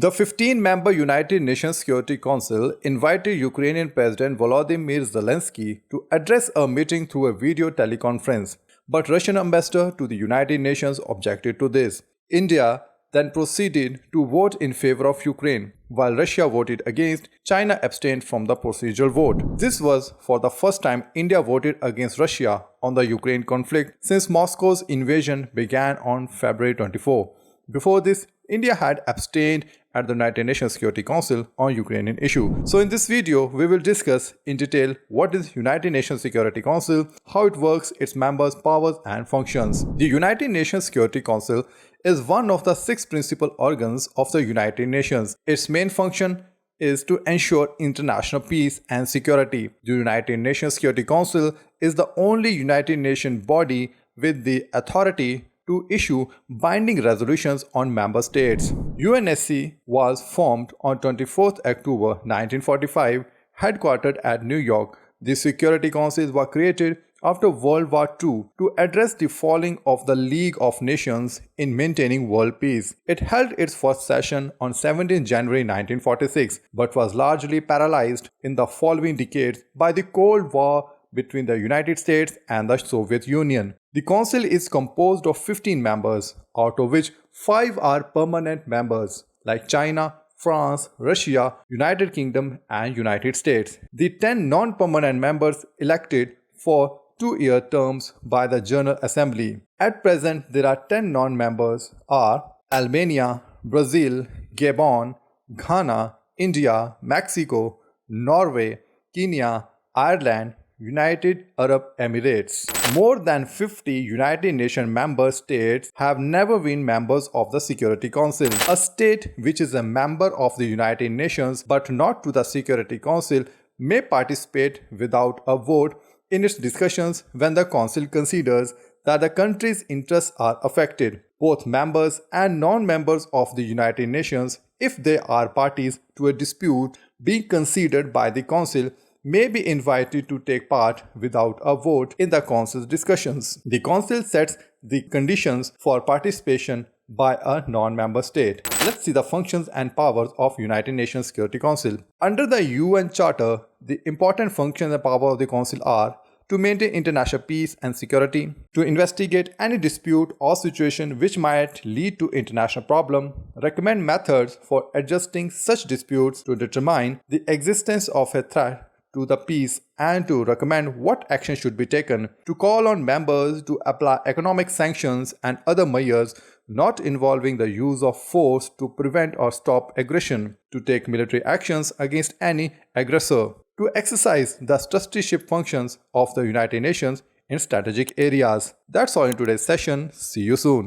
The 15-member United Nations Security Council invited Ukrainian President Volodymyr Zelensky to address a meeting through a video teleconference, but Russian ambassador to the United Nations objected to this. India then proceeded to vote in favor of Ukraine, while Russia voted against. China abstained from the procedural vote. This was for the first time India voted against Russia on the Ukraine conflict since Moscow's invasion began on February 24. Before this, India had abstained at the United Nations Security Council on Ukrainian issue. So in this video, we will discuss in detail what is United Nations Security Council, how it works, its members, powers and functions. The United Nations Security Council is one of the 6 principal organs of the United Nations. Its main function is to ensure international peace and security. The United Nations Security Council is the only United Nations body with the authority to issue binding resolutions on member states. UNSC was formed on 24th October 1945, headquartered at New York. The Security Councils were created after World War II to address the falling of the League of Nations in maintaining world peace. It held its first session on 17 January 1946, but was largely paralyzed in the following decades by the Cold War between the United States and the Soviet Union. The Council is composed of 15 members, out of which 5 are permanent members, like China, France, Russia, United Kingdom and United States. The 10 non-permanent members elected for 2-year terms by the General Assembly. At present, there are 10 non-members are Albania, Brazil, Gabon, Ghana, India, Mexico, Norway, Kenya, Ireland, United Arab Emirates. More than 50 United Nations member states have never been members of the Security Council. A state which is a member of the United Nations but not to the Security Council may participate without a vote in its discussions when the Council considers that the country's interests are affected. Both members and non-members of the United Nations, if they are parties to a dispute being considered by the Council, may be invited to take part without a vote in the Council's discussions. The Council sets the conditions for participation by a non-member state. Let's see the functions and powers of United Nations Security Council. Under the UN Charter, the important functions and powers of the Council are to maintain international peace and security, to investigate any dispute or situation which might lead to international problem, recommend methods for adjusting such disputes, to determine the existence of a threat to the peace and to recommend what action should be taken, to call on members to apply economic sanctions and other measures not involving the use of force to prevent or stop aggression, to take military actions against any aggressor, to exercise the trusteeship functions of the United Nations in strategic areas. That's all in today's session. See you soon.